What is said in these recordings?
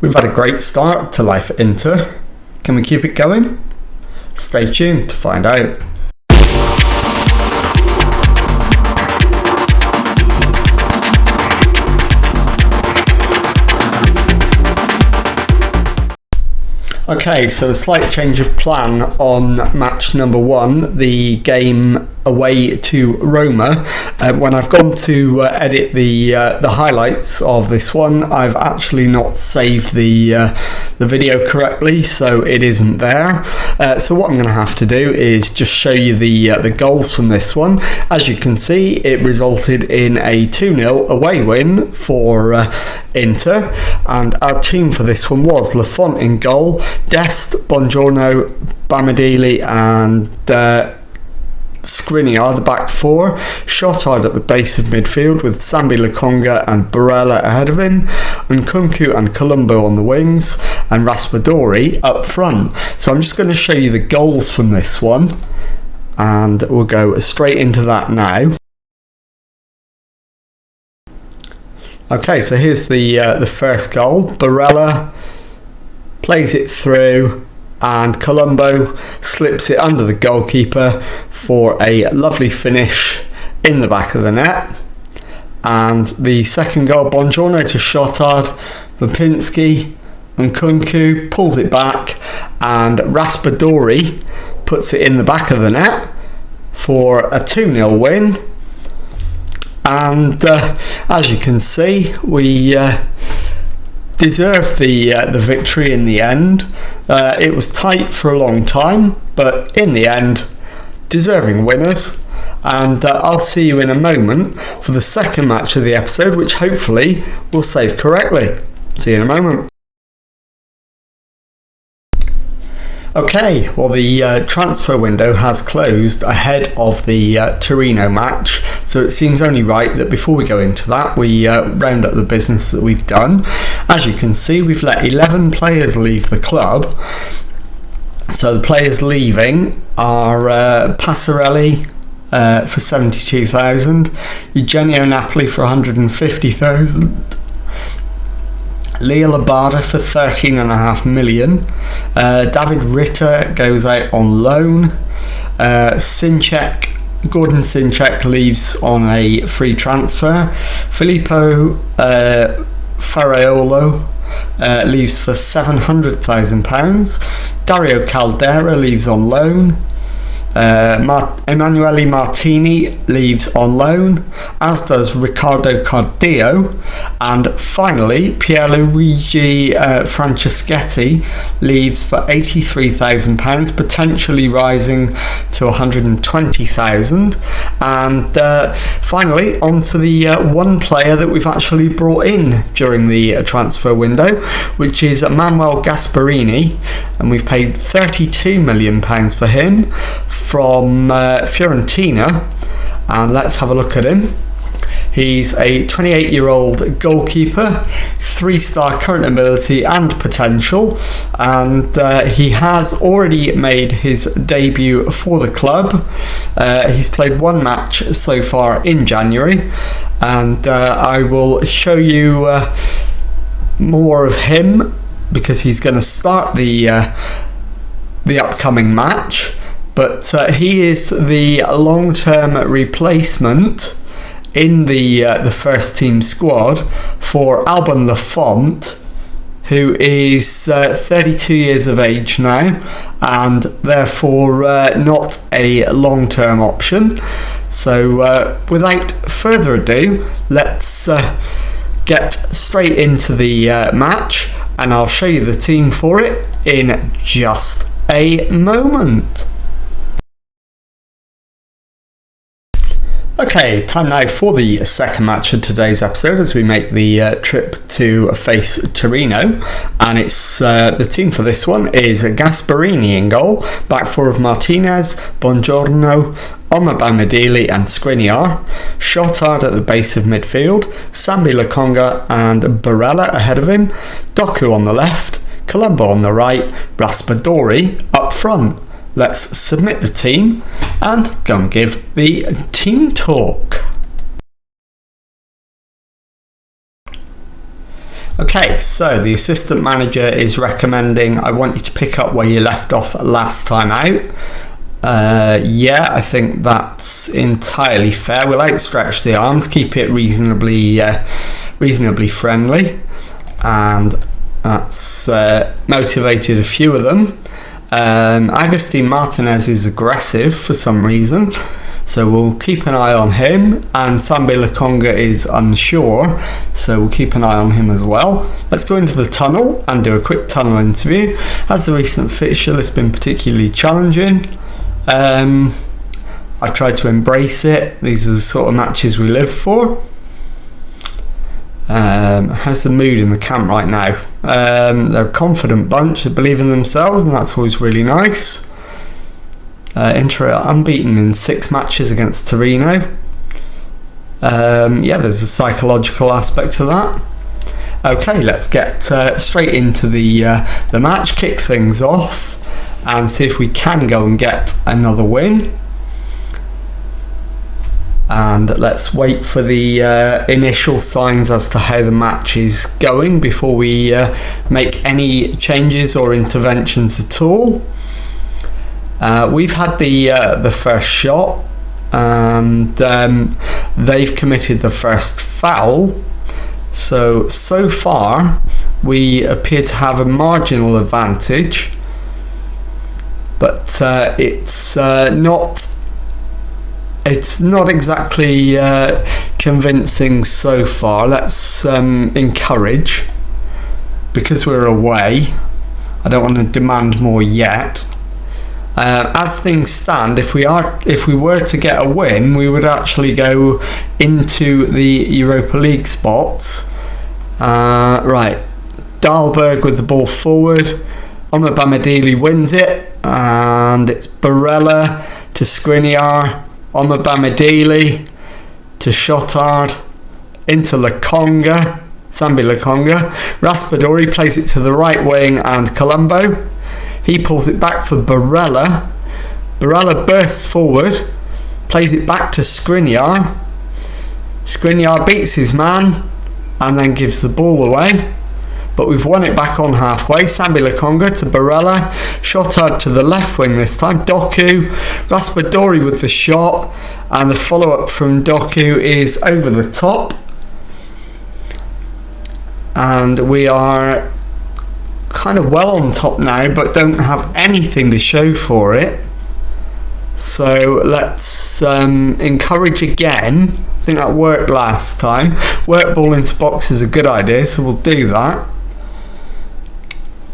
We've had a great start to life at Inter. Can we keep it going? Stay tuned to find out. Okay, so a slight change of plan on match number 1, the game away to Roma. When I've gone to edit the highlights of this one, I've actually not saved the video correctly, so it isn't there. So what I'm going to have to do is just show you the goals from this one. As you can see, it resulted in a 2-0 away win for Inter, and our team for this one was Lafont in goal, Dest, Buongiorno, Bamadili and Skriniar, the back four, Shotard at the base of midfield with Sambi Lokonga and Barella ahead of him, Nkunku and Colombo on the wings, and Raspadori up front. So I'm just going to show you the goals from this one, and we'll go straight into that now. Okay, so here's the first goal. Barella plays it through, and Colombo slips it under the goalkeeper for a lovely finish in the back of the net. And the second goal, Buongiorno to Shotard, Lipinski, and Nkunku pulls it back, and Raspadori puts it in the back of the net for a 2-0 win. And as you can see, we deserved the victory in the end. It was tight for a long time, but in the end, deserving winners. And I'll see you in a moment for the second match of the episode, which hopefully we'll save correctly. See you in a moment. Okay, well, the transfer window has closed ahead of the Torino match, so it seems only right that before we go into that, we round up the business that we've done. As you can see, we've let 11 players leave the club. So the players leaving are Passarelli for 72,000, Eugenio Napoli for 150,000, Leo Labada for 13.5 million. David Ritter goes out on loan. Gordon Sinchek leaves on a free transfer. Filippo Fariolo leaves for £700,000. Dario Caldera leaves on loan. Emanuele Martini leaves on loan, as does Riccardo Cardillo, and finally Pierluigi Franceschetti leaves for £83,000, potentially rising to £120,000. And finally, on to the one player that we've actually brought in during the transfer window, which is Manuel Gasparini, and we've paid £32 million for him from Fiorentina. And let's have a look at him. He's a 28-year-old goalkeeper, 3-star current ability and potential, and he has already made his debut for the club. He's played one match so far in January, and I will show you more of him because he's going to start the upcoming match. But he is the long-term replacement in the first team squad for Alban Lafont, who is 32 years of age now, and therefore not a long-term option. So without further ado, let's get straight into the match, and I'll show you the team for it in just a moment. Okay, time now for the second match of today's episode as we make the trip to face Torino, and it's the team for this one is Gasparini in goal, back four of Martinez, Buongiorno, Bamadili and Skriniar, Shotard at the base of midfield, Sambi Lokonga and Barella ahead of him, Doku on the left, Colombo on the right, Raspadori up front. Let's submit the team and go and give the team talk. Okay, so the assistant manager is recommending I want you to pick up where you left off last time out. Yeah, I think that's entirely fair. We'll outstretch the arms, keep it reasonably friendly, and that's motivated a few of them. Agustin Martinez is aggressive for some reason, so we'll keep an eye on him, and Sambi Lokonga is unsure, so we'll keep an eye on him as well. Let's go into the tunnel and do a quick tunnel interview. Has the recent fixture list been particularly challenging? I've tried to embrace it. These are the sort of matches we live for. How's the mood in the camp right now? They're a confident bunch, they believe in themselves, and that's always really nice. Inter are unbeaten in 6 matches against Torino. Yeah, there's a psychological aspect to that. Okay, let's get straight into the match, kick things off, and see if we can go and get another win. And let's wait for the initial signs as to how the match is going before we make any changes or interventions at all. We've had the first shot, and they've committed the first foul. So far we appear to have a marginal advantage, but it's not exactly convincing so far. Let's encourage, because we're away. I don't want to demand more yet. As things stand, if we were to get a win, we would actually go into the Europa League spots. Right, Dahlberg with the ball forward. Omar Bamadili wins it, and it's Barella to Skriniar. Omar Bamadili to Shotard, into Lokonga, Sambi Lokonga. Raspadori plays it to the right wing, and Colombo. He pulls it back for Barella. Barella bursts forward, plays it back to Skriniar. Skriniar beats his man and then gives the ball away. But we've won it back on halfway. Sambi Lokonga to Barella. Shotard to the left wing this time. Doku. Raspadori with the shot. And the follow-up from Doku is over the top. And we are kind of well on top now, but don't have anything to show for it. So let's encourage again. I think that worked last time. Work ball into box is a good idea, so we'll do that.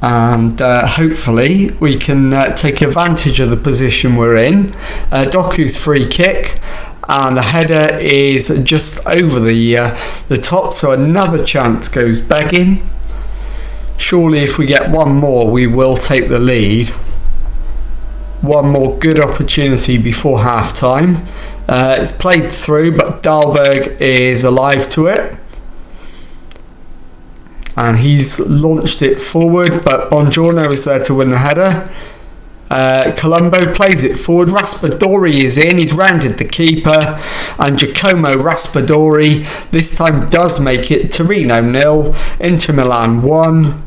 And hopefully we can take advantage of the position we're in. Doku's free kick, and the header is just over the top, so another chance goes begging. Surely if we get one more, we will take the lead. One more good opportunity before half time. It's played through, but Dahlberg is alive to it. And he's launched it forward, but Bongiorno is there to win the header. Colombo plays it forward. Raspadori is in. He's rounded the keeper. And Giacomo Raspadori this time does make it Torino 0, Inter Milan 1.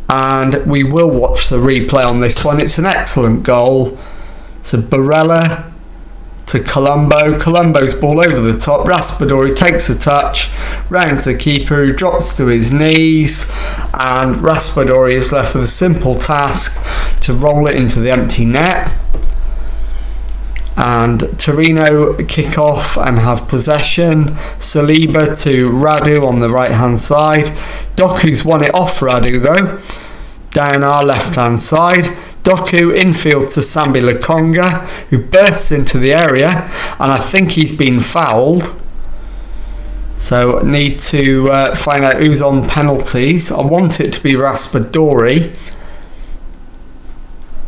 And we will watch the replay on this one. It's an excellent goal. So Barella to Colombo. Colombo's ball over the top. Raspadori takes a touch, rounds the keeper, who drops to his knees, and Raspadori is left with a simple task to roll it into the empty net. And Torino kick off and have possession. Saliba to Radu on the right hand side. Doku's won it off Radu though, down our left hand side. Doku infield to Sambi Lokonga, who bursts into the area, and I think he's been fouled. So need to find out who's on penalties. I want it to be Raspadori.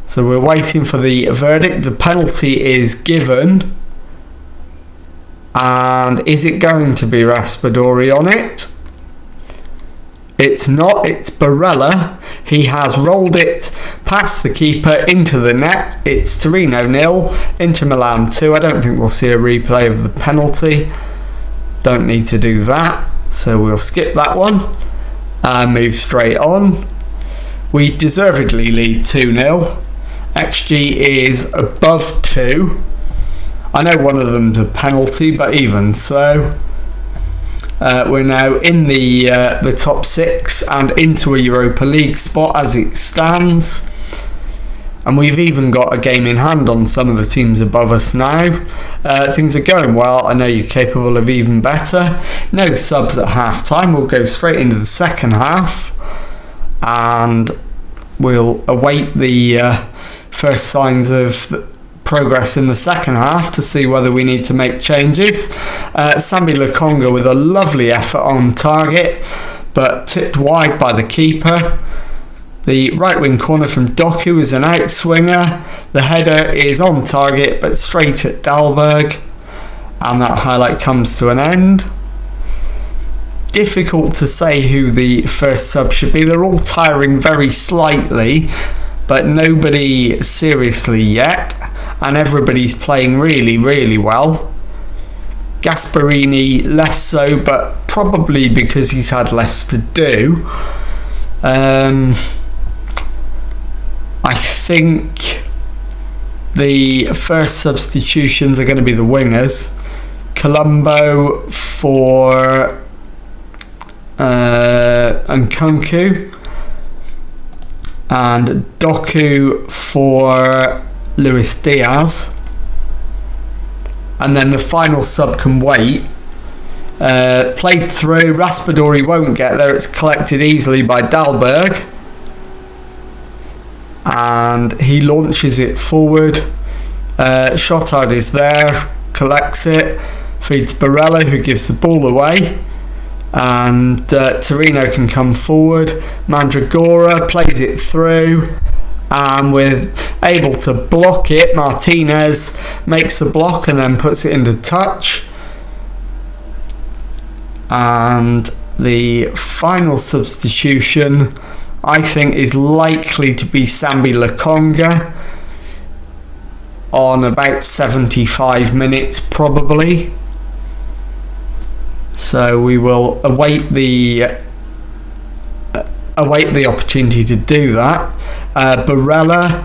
So we're waiting for the verdict. The penalty is given. And is it going to be Raspadori on it? It's not. It's Barella. He has rolled it past the keeper into the net. It's Torino 0, Inter Milan 2. I don't think we'll see a replay of the penalty. Don't need to do that. So we'll skip that one. and move straight on. We deservedly lead 2-0. XG is above 2. I know one of them's a penalty, but even so, we're now in the top 6 and into a Europa League spot as it stands. And we've even got a game in hand on some of the teams above us now. Things are going well. I know you're capable of even better. No subs at half time. We'll go straight into the second half and we'll await the first signs of progress in the second half to see whether we need to make changes. Sambi Lokonga with a lovely effort on target, but tipped wide by the keeper. The right wing corner from Doku is an outswinger. The header is on target but straight at Dalberg, and that highlight comes to an end. Difficult to say who the first sub should be. They're all tiring very slightly, but nobody seriously yet, and everybody's playing really, really well. Gasparini less so, but probably because he's had less to do. I think the first substitutions are going to be the wingers. Colombo for Nkunku and Doku for Luis Diaz. And then the final sub can wait. Played through, Raspadori won't get there, it's collected easily by Dalberg. And he launches it forward. Shotard is there, collects it, feeds Barella, who gives the ball away, and Torino can come forward. Mandragora plays it through, and with able to block it, Martinez makes the block and then puts it into touch. And the final substitution, I think, is likely to be Sambi Lokonga on about 75 minutes probably. So we will await the opportunity to do that. Barella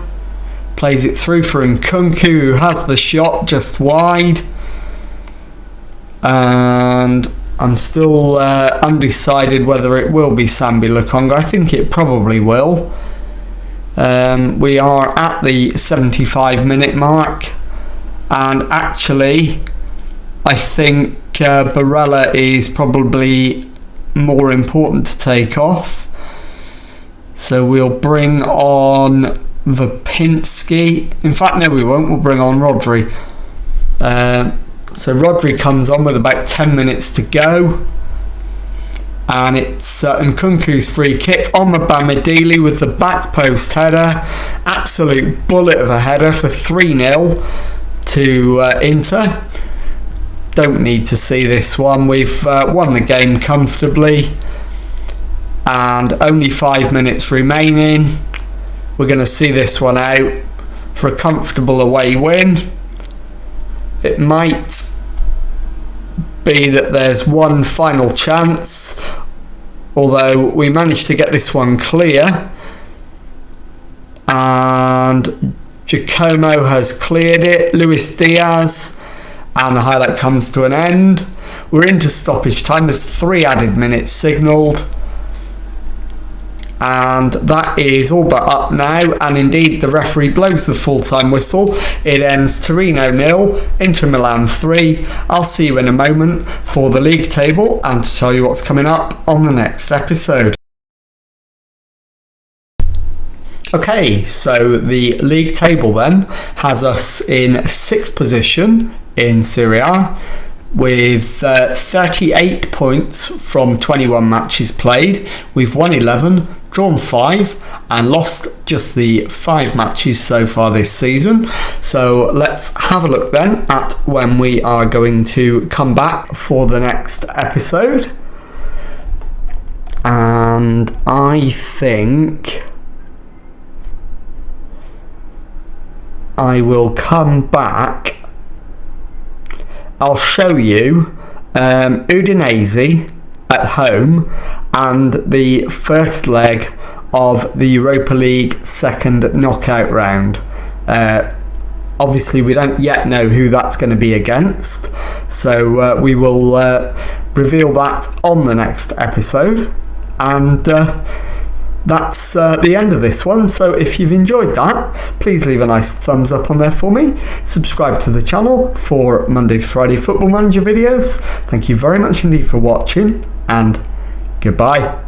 plays it through for Nkunku, who has the shot just wide. And I'm still undecided whether it will be Sambi Lokonga. I think it probably will. We are at the 75-minute mark, and actually I think Barella is probably more important to take off. So we'll bring on Vapinski. In fact, no, we won't. We'll bring on Rodri. So Rodri comes on with about 10 minutes to go. And it's Nkunku's free kick on Mabamidili with the back post header. Absolute bullet of a header for 3-0 to Inter. Don't need to see this one. We've won the game comfortably. And only 5 minutes remaining. We're going to see this one out for a comfortable away win. It might be that there's one final chance, although we managed to get this one clear, and Giacomo has cleared it, Luis Diaz, and the highlight comes to an end. We're into stoppage time. There's 3 added minutes signalled. And that is all but up now, and indeed the referee blows the full-time whistle. It ends Torino 0, Inter Milan 3. I'll see you in a moment for the league table and to tell you what's coming up on the next episode. Okay, so the league table then has us in 6th position in Serie A with 38 points from 21 matches played. We've won 11, drawn 5 and lost just the 5 matches so far this season. So let's have a look then at when we are going to come back for the next episode. And I think I will come back. I'll show you Udinese at home and the first leg of the Europa League second knockout round. Obviously, we don't yet know who that's going to be against, so we will reveal that on the next episode. And that's the end of this one. So if you've enjoyed that, please leave a nice thumbs up on there for me. Subscribe to the channel for Monday to Friday Football Manager videos. Thank you very much indeed for watching, and goodbye.